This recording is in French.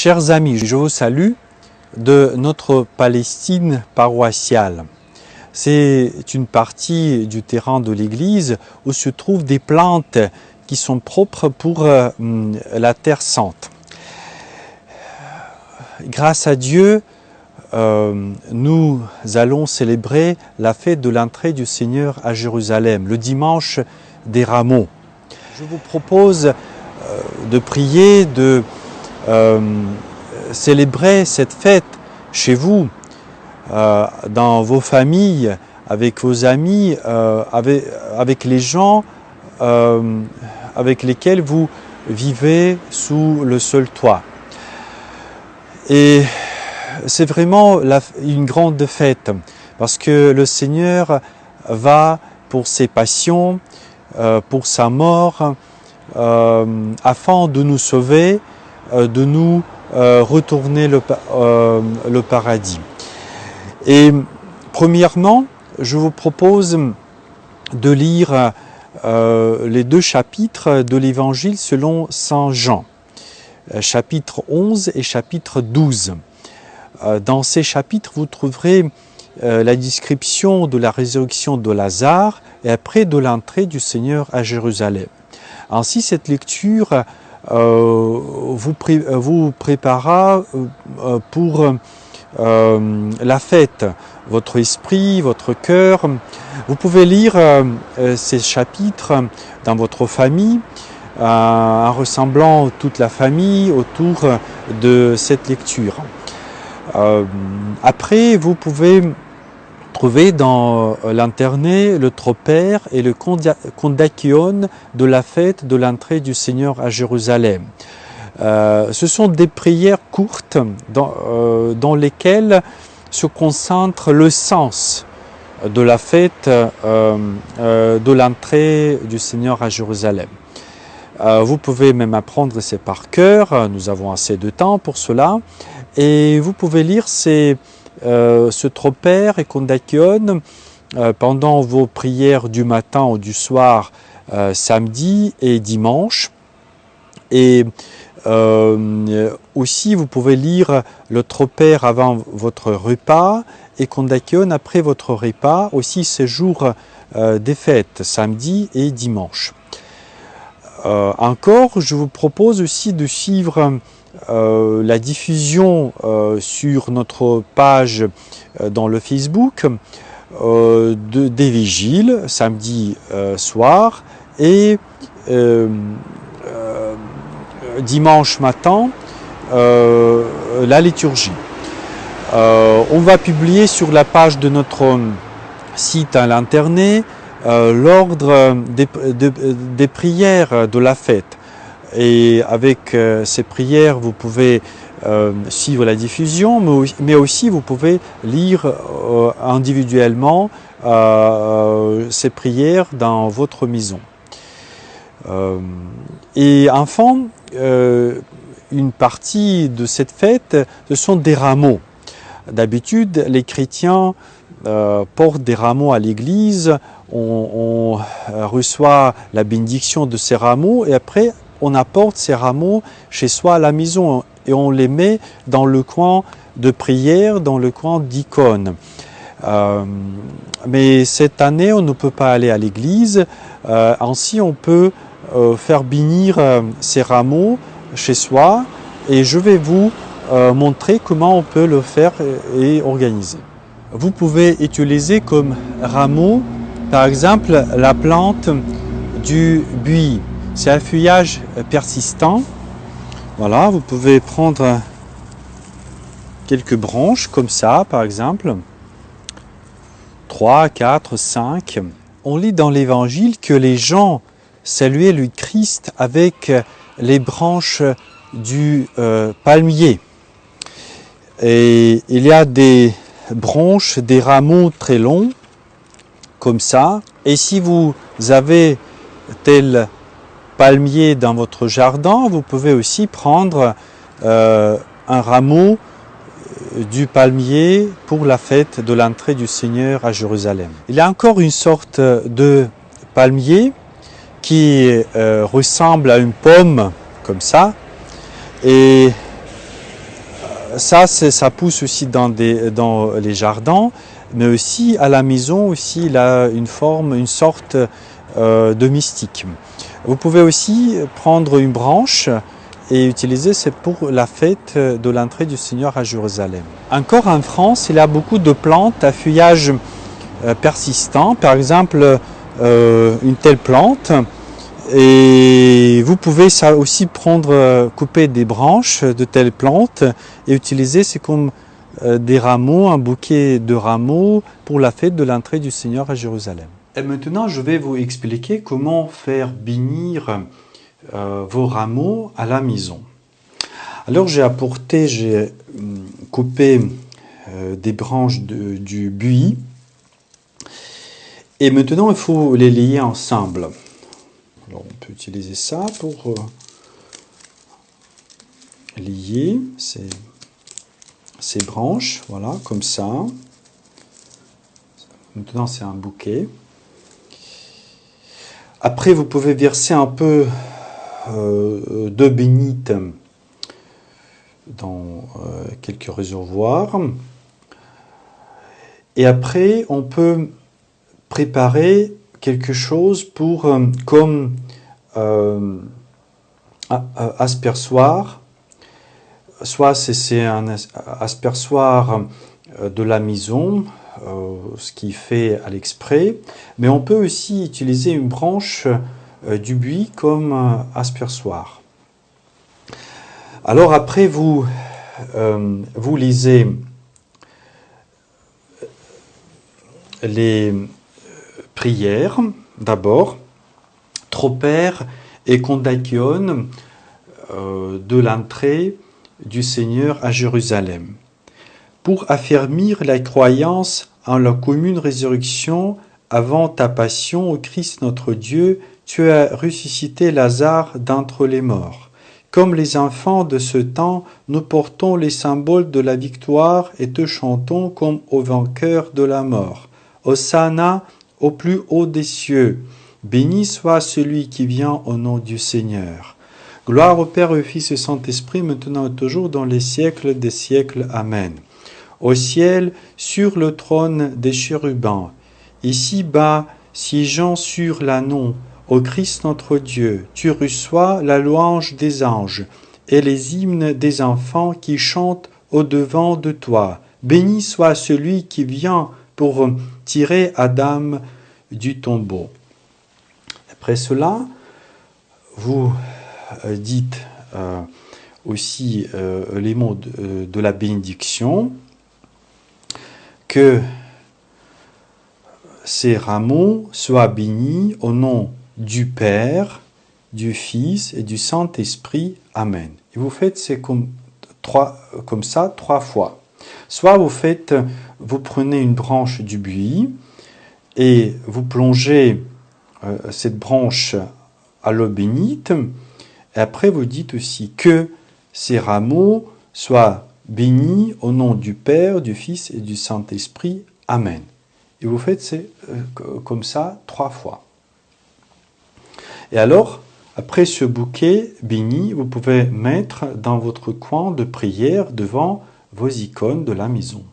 Chers amis, je vous salue de notre Palestine paroissiale. C'est une partie du terrain de l'église où se trouvent des plantes qui sont propres pour la Terre Sainte. Grâce à Dieu, nous allons célébrer la fête de l'entrée du Seigneur à Jérusalem, le dimanche des Rameaux. Je vous propose de prier, de célébrer cette fête chez vous, dans vos familles, avec vos amis, avec les gens avec lesquels vous vivez sous le seul toit. Et c'est vraiment une grande fête, parce que le Seigneur va pour ses passions, pour sa mort, afin de nous sauver, de nous retourner le paradis. Et premièrement, je vous propose de lire les deux chapitres de l'Évangile selon Saint Jean, chapitre 11 et chapitre 12. Dans ces chapitres, vous trouverez la description de la résurrection de Lazare et après de l'entrée du Seigneur à Jérusalem. Ainsi, cette lecture vous préparera pour la fête, votre esprit, votre cœur. Vous pouvez lire ces chapitres dans votre famille, en rassemblant toute la famille autour de cette lecture. Après, vous pouvez trouver dans l'internet le tropère et le kondakion de la fête de l'entrée du Seigneur à Jérusalem. Ce sont des prières courtes dans lesquelles se concentre le sens de la fête de l'entrée du Seigneur à Jérusalem. Vous pouvez même apprendre ces par cœur, nous avons assez de temps pour cela, et vous pouvez lire ce tropère et kondakion pendant vos prières du matin ou du soir, samedi et dimanche. Et aussi, vous pouvez lire le tropère avant votre repas et kondakion après votre repas, aussi ces jours des fêtes, samedi et dimanche. Encore, je vous propose aussi de suivre la diffusion sur notre page dans le Facebook des vigiles, samedi soir et dimanche matin, la liturgie. On va publier sur la page de notre site à l'internet l'ordre des prières de la fête. Et avec ces prières, vous pouvez suivre la diffusion, mais aussi vous pouvez lire individuellement ces prières dans votre maison. Et enfin, une partie de cette fête, ce sont des rameaux. D'habitude, les chrétiens portent des rameaux à l'église, on reçoit la bénédiction de ces rameaux et après on apporte ces rameaux chez soi à la maison et on les met dans le coin de prière, dans le coin d'icône. Mais cette année, on ne peut pas aller à l'église, ainsi on peut faire bénir ces rameaux chez soi et je vais vous montrer comment on peut le faire et organiser. Vous pouvez utiliser comme rameau, par exemple, la plante du buis. C'est un feuillage persistant. Voilà, vous pouvez prendre quelques branches comme ça, par exemple. 3, 4, 5. On lit dans l'Évangile que les gens saluaient le Christ avec les branches du palmier. Et il y a des branches, des rameaux très longs, comme ça. Et si vous avez tel palmier dans votre jardin, vous pouvez aussi prendre un rameau du palmier pour la fête de l'entrée du Seigneur à Jérusalem. Il y a encore une sorte de palmier qui ressemble à une pomme, comme ça, et ça pousse aussi dans les jardins, mais aussi à la maison aussi, il a une sorte de mystique. Vous pouvez aussi prendre une branche et utiliser, c'est pour la fête de l'entrée du Seigneur à Jérusalem. Encore en France, il y a beaucoup de plantes à feuillage persistant, par exemple une telle plante. Et vous pouvez ça aussi couper des branches de telles plantes et utiliser, c'est comme des rameaux, un bouquet de rameaux pour la fête de l'entrée du Seigneur à Jérusalem. Et maintenant, je vais vous expliquer comment faire bénir vos rameaux à la maison. Alors, j'ai coupé des branches du buis et maintenant, il faut les lier ensemble. Alors, on peut utiliser ça pour lier ces branches, voilà, comme ça. Maintenant, c'est un bouquet. Après, vous pouvez verser un peu d'eau bénite dans quelques réservoirs. Et après, on peut préparer quelque chose pour comme aspersoir. Soit c'est un aspersoir de la maison, ce qui fait à l'exprès, mais on peut aussi utiliser une branche du buis comme aspersoir. Alors après, vous lisez les prières d'abord, Troper et Kondakion de l'entrée du Seigneur à Jérusalem, pour affermir la croyance en la commune résurrection avant ta passion, ô Christ notre Dieu, tu as ressuscité Lazare d'entre les morts. Comme les enfants de ce temps, nous portons les symboles de la victoire et te chantons comme au vainqueur de la mort. Hosanna au plus haut des cieux. Béni soit celui qui vient au nom du Seigneur. Gloire au Père, au Fils et au Saint-Esprit, maintenant et toujours, dans les siècles des siècles. Amen. Au ciel, sur le trône des chérubins, ici-bas, siégeant sur l'anneau, ô Christ notre Dieu, tu reçois la louange des anges et les hymnes des enfants qui chantent au-devant de toi. Béni soit celui qui vient pour tirer Adam du tombeau. Après cela, vous dites aussi les mots de la bénédiction, que ces rameaux soient bénis au nom du Père, du Fils et du Saint-Esprit. Amen. Et vous faites comme ça 3 fois. Soit vous prenez une branche du buis et vous plongez cette branche à l'eau bénite, et après vous dites aussi que ces rameaux soient bénis au nom du Père, du Fils et du Saint-Esprit. Amen. Et vous faites comme ça 3 fois. Et alors, après ce bouquet béni, vous pouvez mettre dans votre coin de prière devant vos icônes de la maison.